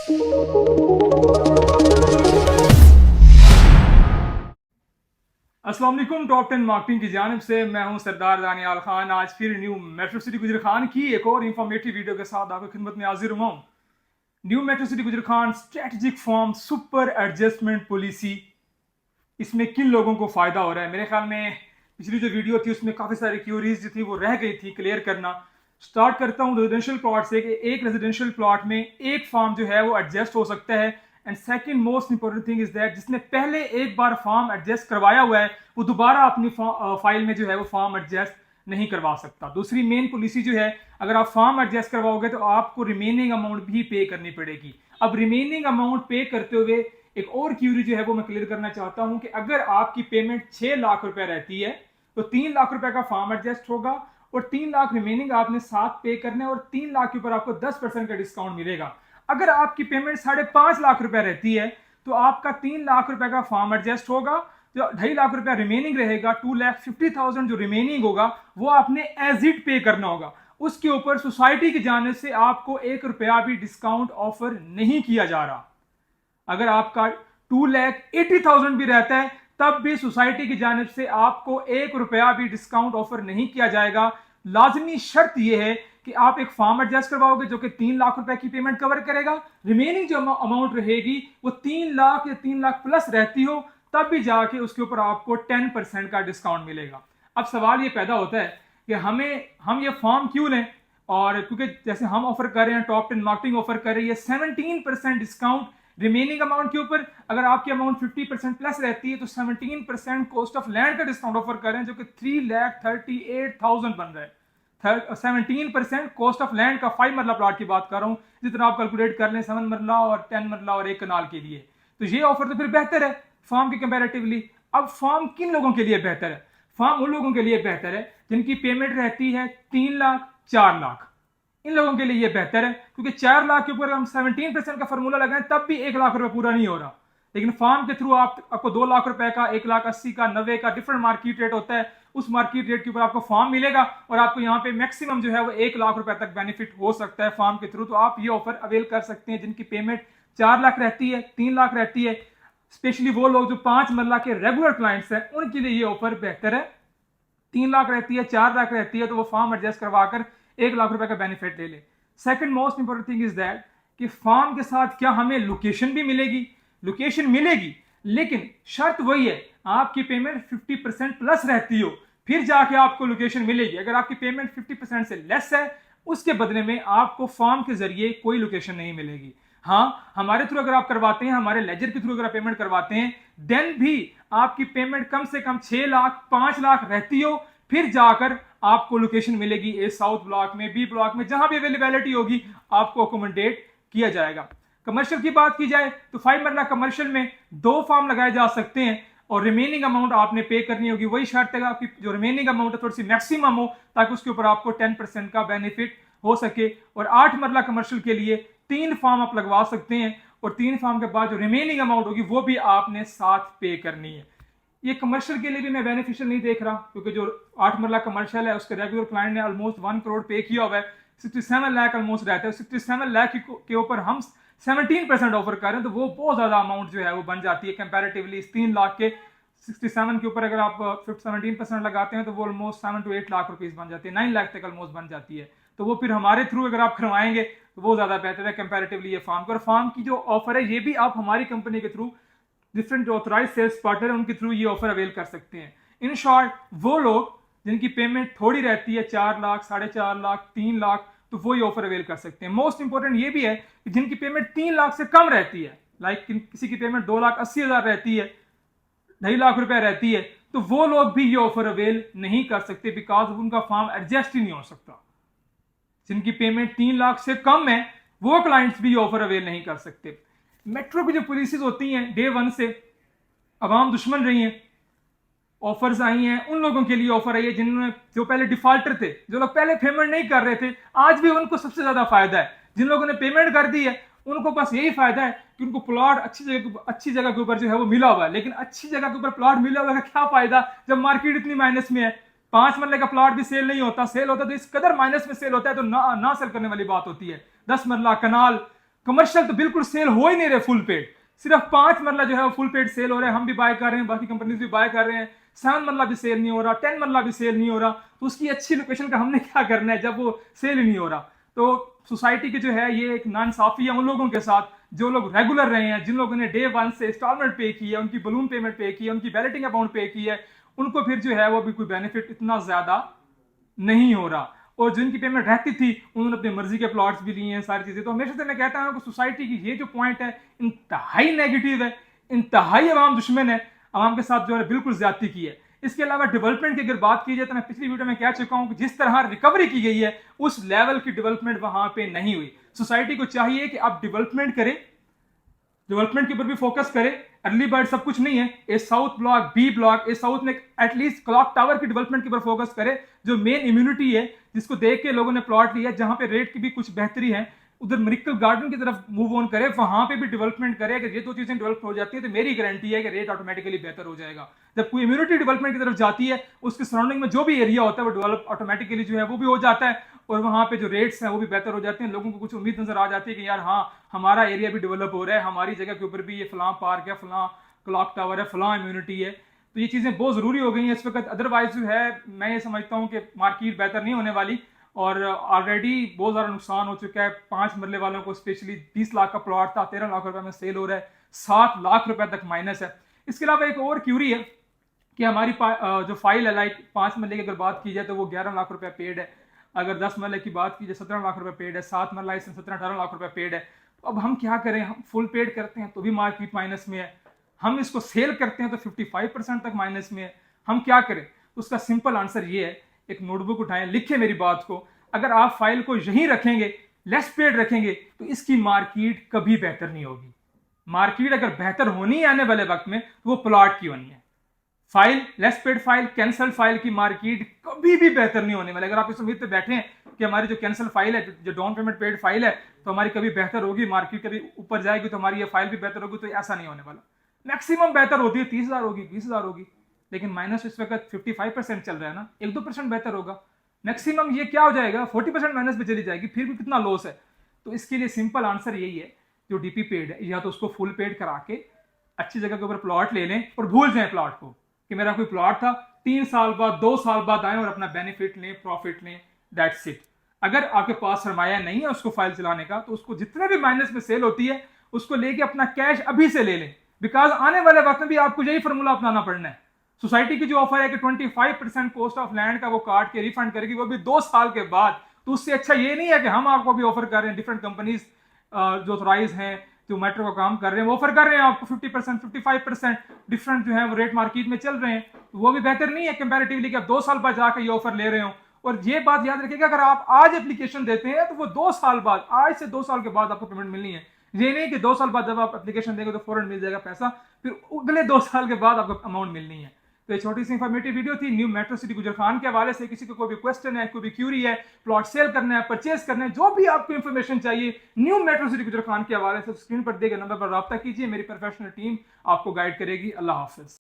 अस्सलाम वालेकुम। Top 10 marketing की जानिब से मैं हूं सरदार दानियाल खान। आज फिर न्यू मेट्रो सिटी गुजर खान की एक और इंफॉर्मेटिव वीडियो के साथ आपकी खिदमत में हाजिर हुआ हूं। न्यू मेट्रो सिटी गुजर Khan strategic form super adjustment policy, इसमें किन लोगों को फायदा हो रहा है? मेरे ख्याल में पिछली जो वीडियो थी उसमें काफी सारी क्यूरीज जो थी वो रह गई थी क्लियर करना। स्टार्ट करता हूं रेजिडेंशियल प्लॉट से कि एक रेजिडेंशियल प्लॉट में एक फार्म जो है वो एडजस्ट हो सकता है। And second most important thing is that जिसने पहले एक बार फॉर्म एडजस्ट करवाया हुआ है वो दोबारा अपनी फाइल में जो है वो फॉर्म एडजस्ट नहीं करवा सकता। दूसरी मेन पॉलिसी जो है, अगर आप फॉर्म एडजस्ट करवाओगे तो आपको रिमेनिंग अमाउंट भी पे करनी पड़ेगी। अब रिमेनिंग अमाउंट पे करते हुए एक और क्यूरी जो है वो मैं क्लियर करना चाहता हूं कि अगर आपकी पेमेंट 6 लाख रुपए रहती है तो 3 लाख रुपए का फॉर्म एडजस्ट होगा और 3 लाख रिमेनिंग आपने साथ पे करना है और 3 लाख के ऊपर आपको 10% का डिस्काउंट मिलेगा। अगर आपकी पेमेंट 5.5 लाख रुपए रहती है तो आपका 3 लाख रुपए का फॉर्म एडजस्ट होगा, जो 2.5 लाख रुपया रिमेनिंग रहेगा, 2,50,000 जो रिमेनिंग होगा वो आपने एज इट पे करना होगा। उसके ऊपर सोसाइटी की जाने से आपको 1 रुपया भी डिस्काउंट ऑफर नहीं किया जा रहा। अगर आपका 2,80,000 भी रहता है तब भी सोसाइटी की जानिब से आपको 1 रुपया भी डिस्काउंट ऑफर नहीं किया जाएगा। लाजमी शर्त यह है कि आप एक फॉर्म एडजस्ट करवाओगे जो कि 3 लाख रुपए की पेमेंट कवर करेगा। रिमेनिंग जो अमाउंट रहेगी वो 3 लाख या 3 लाख प्लस रहती हो तब भी जाके उसके ऊपर आपको 10% का डिस्काउंट मिलेगा। अब सवाल ये पैदा होता है कि हम ये फॉर्म क्यों लें? और क्योंकि जैसे हम ऑफर कर रहे हैं, टॉप 10 मार्केटिंग ऑफर कर रही है 17% डिस्काउंट रिमेनिंग अमाउंट के ऊपर। अगर आपकी अमाउंट 50% प्लस रहती है तो 17% कॉस्ट ऑफ लैंड का डिस्काउंट ऑफर कर रहे हैं जो कि 3,38,000 बन रहा है। 17% कॉस्ट ऑफ लैंड का 5 मरला प्लॉट की बात कर रहा हूं, जितना आप कैलकुलेट कर लें 7 मरला और 10 मरला और 1 कनाल के लिए, तो ये ऑफर तो फिर बेहतर है फॉर्म के कंपैरेटिवली। अब फॉर्म किन लोगों के लिए बेहतर है? फॉर्म उन लोगों के लिए बेहतर है जिनकी पेमेंट रहती है 3 लाख 4 लाख। इन लोगों के लिए ये बेहतर है क्योंकि 4 लाख के ऊपर हम 17% का फॉर्मूला लगाएं तब भी 1 लाख रुपए पूरा नहीं हो रहा। लेकिन फॉर्म के थ्रू आपको 2 लाख रुपए का, 1,80,000 का, 90 का डिफरेंट मार्केट रेट होता है। उस मार्केट रेट के ऊपर आपको फॉर्म मिलेगा और आपको यहाँ पे मैक्सिमम जो है वो 1 लाख रुपए तक बेनिफिट हो सकता है फॉर्म के थ्रू। तो आप ये ऑफर अवेल कर सकते हैं जिनकी पेमेंट 4 लाख रहती है, 3 लाख रहती है। स्पेशली वो लोग जो 5 मरला के रेगुलर क्लाइंट्स हैं उनके लिए ये ऑफर बेहतर है। 3 लाख रहती है, 4 लाख रहती है तो वो फॉर्म एडजस्ट करवाकर 1 लाख रुपए का बेनिफिट ले ले। Second most important thing is that कि फॉर्म के साथ क्या हमें लोकेशन भी मिलेगी? लोकेशन मिलेगी, लेकिन शर्त वही है आपकी पेमेंट 50% प्लस रहती हो फिर जाके आपको लोकेशन मिलेगी। अगर आपकी पेमेंट 50% से लेस है उसके बदले में आपको फॉर्म के जरिए कोई लोकेशन नहीं मिलेगी। हाँ, हमारे थ्रू अगर आप करवाते हैं, हमारे लेजर के थ्रू अगर आप पेमेंट करवाते हैं, देन भी आपकी पेमेंट कम से कम 6 लाख 5 लाख रहती हो फिर जाकर आपको लोकेशन मिलेगी। ए साउथ ब्लॉक में, बी ब्लॉक में, जहां भी अवेलेबिलिटी होगी आपको अकोमोडेट किया जाएगा। कमर्शियल की बात की जाए तो 5 मरला कमर्शियल में 2 फॉर्म लगाए जा सकते हैं और रिमेनिंग अमाउंट आपने पे करनी होगी। वही शर्त है आपकी जो रिमेनिंग अमाउंट है थोड़ी सी मैक्सिमम हो ताकि उसके ऊपर आपको 10% का बेनिफिट हो सके। और 8 मरला कमर्शियल के लिए 3 फॉर्म आप लगवा सकते हैं और 3 फॉर्म के बाद जो रिमेनिंग अमाउंट होगी वो भी आपने साथ पे करनी है। ये कमर्शियल के लिए भी मैं बेनिफिशियल नहीं देख रहा क्योंकि जो 8 मरला कमर्शियल है उसके रेगुलर क्लाइंट ने ऑलमोस्ट 1 करोड़ पे किया हुआ है। 67 लाख ऑलमोस्ट रहता है। 67 लाख के ऊपर हम 17% ऑफर कर रहे हैं तो वो बहुत ज्यादा अमाउंट जो है वो बन जाती है कंपैरेटिवली। इस 3 लाख के 67 के ऊपर अगर आप 17% लगाते हैं तो वो ऑलमोस्ट 7 to 8 लाख रुपीज बन जाती है, 9 लाख तक ऑलमोस्ट बन जाती है। तो वो फिर हमारे थ्रू अगर आप करवाएंगे तो वो ज्यादा बेहतर है कंपैरेटिवली ये फॉर्म। और फॉर्म की जो ऑफर है ये भी आप हमारी कंपनी के थ्रू डिफरेंट जो ऑथराइज सेल्स पार्टनर है उनके थ्रू ये ऑफर अवेल कर सकते हैं। इन शॉर्ट वो लोग जिनकी पेमेंट थोड़ी रहती है 4 लाख 4.5 लाख 3 लाख तो वो ये ऑफर अवेल कर सकते हैं। मोस्ट इंपॉर्टेंट ये भी है कि जिनकी पेमेंट 3 लाख से कम रहती है, लाइक किसी की पेमेंट 2,80,000 रहती है, 2.5 लाख रुपए रहती है, तो वो लोग भी ये ऑफर अवेल नहीं कर सकते बिकॉज उनका फॉर्म एडजस्ट ही नहीं हो सकता। जिनकी पेमेंट 3 लाख से कम है वो क्लाइंट्स भी ये ऑफर अवेल नहीं कर सकते। मेट्रो की जो पॉलिसीज होती हैं डे 1 से अवाम दुश्मन रही हैं, ऑफर्स आई हैं उन लोगों के लिए ऑफर आई है जिन्होंने जो पहले डिफॉल्टर थे, जो लोग पहले पेमेंट नहीं कर रहे थे, आज भी उनको सबसे ज्यादा फायदा है। जिन लोगों ने पेमेंट कर दी है उनको बस यही फायदा है कि उनको प्लॉट अच्छी जगह के ऊपर जो है वो मिला हुआ है। लेकिन अच्छी जगह के ऊपर प्लॉट मिला हुआ है क्या फायदा जब मार्केट इतनी माइनस में है? 5 मरले का प्लॉट भी सेल नहीं होता, सेल होता तो इस कदर माइनस में सेल होता है तो ना सेल करने वाली बात होती है। 10 मरला कनाल कमर्शियल तो बिल्कुल सेल हो ही नहीं रहे फुल पेड, सिर्फ 5 मरला जो है वो फुल पेड सेल हो रहे हैं, हम भी बाय कर रहे हैं, बाकी कंपनीज भी बाय कर रहे हैं। 7 मरला भी सेल नहीं हो रहा, 10 मरला भी सेल नहीं हो रहा, तो उसकी अच्छी लोकेशन का हमने क्या करना है जब वो सेल ही नहीं हो रहा। तो सोसाइटी की जो है ये एक नाइंसाफी है उन लोगों के साथ जो लोग रेगुलर रहे हैं, जिन लोगों ने डे 1 से इंस्टॉलमेंट पे की है, उनकी बलून पेमेंट पे की है, उनकी बैलेटिंग अमाउंट पे की है, उनको फिर जो है वो भी कोई बेनिफिट इतना ज्यादा नहीं हो रहा। और जिनकी पेमेंट रहती थी उन्होंने अपनी मर्जी के प्लॉट्स भी लिए हैं, सारी चीजें। तो हमेशा से मैं कहता हूं कि सोसाइटी की ये जो पॉइंट है इंतहाई नेगेटिव है, इंतहाई अवाम दुश्मन है, अवाम के साथ जो है बिल्कुल ज्यादती की है। इसके अलावा डेवलपमेंट की अगर बात की जाए तो मैं पिछली वीडियो में कह चुका हूं कि जिस तरह रिकवरी की गई है उस लेवल की डेवलपमेंट वहां पे नहीं हुई। सोसाइटी को चाहिए कि आप डेवलपमेंट करें, डेवलपमेंट के ऊपर भी फोकस करें। अर्ली बर्ड सब कुछ नहीं है, ए साउथ ब्लॉक, बी ब्लॉक, ए साउथ में एटलीस्ट क्लॉक टावर की डेवलपमेंट के ऊपर फोकस करे, जो मेन इम्यूनिटी है जिसको देख के लोगों ने प्लॉट लिया, जहां पे रेट की भी कुछ बेहतरी है, उधर मिरेकल गार्डन की तरफ मूव ऑन करे, वहां पे भी डेवलपमेंट करे। अगर ये दो चीजें डेवलप हो जाती है तो मेरी गारंटी है कि रेट ऑटोमेटिकली बेहतर हो जाएगा। जब कोई इम्यूनिटी डेवलपमेंट की तरफ जाती है, उसके सराउंडिंग में जो भी एरिया होता है वो डेवलप ऑटोमेटिकली जो है वो भी हो जाता है, और वहां पे जो रेट्स हैं वो भी बेहतर हो जाते हैं। लोगों को कुछ उम्मीद नजर आ जाती है कि यार हाँ हमारा एरिया भी डेवलप हो रहा है, हमारी जगह के ऊपर भी ये फलां पार्क है, फलां क्लॉक टावर है, फलां इम्यूनिटी है। तो ये चीजें बहुत जरूरी हो गई हैं इस वक्त। अदरवाइज जो है मैं ये समझता हूँ कि मार्केट बेहतर नहीं होने वाली, और ऑलरेडी बहुत ज़्यादा नुकसान हो चुका है। 5 मरले वालों को स्पेशली 20 लाख का प्लॉट था, 13 लाख रुपए में सेल हो रहा है, 7 लाख रुपए तक माइनस है। इसके अलावा एक और क्यूरी है कि हमारी जो फाइल है, लाइक 5 मरले की अगर बात की जाए तो वो 11 लाख रुपए पेड है, अगर 10 मरले की बात की जाए 17 लाख रुपए पेड है, 7 मरला इसमें 17-18 लाख रुपए पेड है। तो अब हम क्या करें, हम फुल पेड करते हैं तो भी मार्केट माइनस में है, हम इसको सेल करते हैं तो 55% तक माइनस में है, हम क्या करें। तो उसका सिंपल आंसर ये है, एक नोटबुक उठाएं, लिखें मेरी बात को, अगर आप फाइल को यहीं रखेंगे, लेस पेड रखेंगे, तो इसकी मार्केट कभी बेहतर नहीं होगी। मार्केट अगर बेहतर होनी है आने वाले वक्त में तो वो प्लॉट की होनी है। File, less paid file, cancel file की मार्केट कभी भी बेहतर नहीं होने वाली। अगर आप इस उम्मीद पे बैठे हैं कि हमारी जो कैंसल फाइल है, जो डाउन पेमेंट पेड फाइल है, तो हमारी कभी बेहतर होगी, मार्केट कभी ऊपर जाएगी तो हमारी ये फाइल भी बेहतर होगी, तो ऐसा नहीं होने वाला। मैक्सिमम बेहतर होती है 30,000 होगी, 20,000 होगी, लेकिन माइनस इस वक्त 55% चल रहा है ना, 1-2% बेहतर होगा। मैक्सिमम ये क्या हो जाएगा, 40% माइनस पे चली जाएगी, फिर भी कितना लॉस है। तो इसके लिए सिंपल आंसर यही है, जो डीपी पेड है या तो उसको फुल पेड करा के अच्छी जगह के ऊपर प्लॉट ले लें और भूल जाएं प्लॉट को कि मेरा कोई प्लॉट था, 3 साल बाद 2 साल बाद आए और अपना बेनिफिट लें, प्रॉफिट लें, दैट्स इट। अगर आपके पास सरमाया नहीं है उसको फाइल चलाने का, तो उसको जितने भी माइनस में सेल होती है उसको लेके अपना कैश अभी से ले लें, बिकॉज आने वाले वक्त में भी आपको यही फॉर्मूला अपनाना पड़ना है। सोसाइटी की जो ऑफर है कि 25% कॉस्ट ऑफ लैंड का वो काट के रिफंड करेगी, वो भी 2 साल के बाद। तो उससे अच्छा ये नहीं है कि हम आपको भी ऑफर कर रहे हैं, डिफरेंट कंपनीज जो ऑथराइज हैं, जो मेट्रो का काम कर रहे हैं, वो ऑफर कर रहे हैं आपको 50%, 55% डिफरेंट जो है वो रेट मार्केट में चल रहे हैं। तो वो भी बेहतर नहीं है कंपैरेटिवली कि आप 2 साल बाद जाकर ये ऑफर ले रहे हो। और ये बात याद रखिएगा, अगर आप आज एप्लीकेशन देते हैं तो वो 2 साल बाद, आज से 2 साल के बाद आपको पेमेंट मिलनी है। ये नहीं कि 2 साल बाद जब आप एप्लीकेशन देंगे तो फौरन मिल जाएगा पैसा, फिर अगले 2 साल के बाद आपको अमाउंट मिलनी है। तो ये छोटी सी इंफॉर्मेटिव वीडियो थी न्यू मेट्रो सिटी गुजर खान के हवाले से। किसी को कोई भी क्वेश्चन है, कोई भी क्यूरी है, प्लॉट सेल करना है, परचेज करना है, जो भी आपको इंफॉर्मेशन चाहिए न्यू मेट्रो सिटी गुजर खान के हवाले से, स्क्रीन पर दिए गए नंबर पर रब्ता कीजिए, मेरी प्रोफेशनल टीम आपको गाइड करेगी। अल्लाह हाफिज।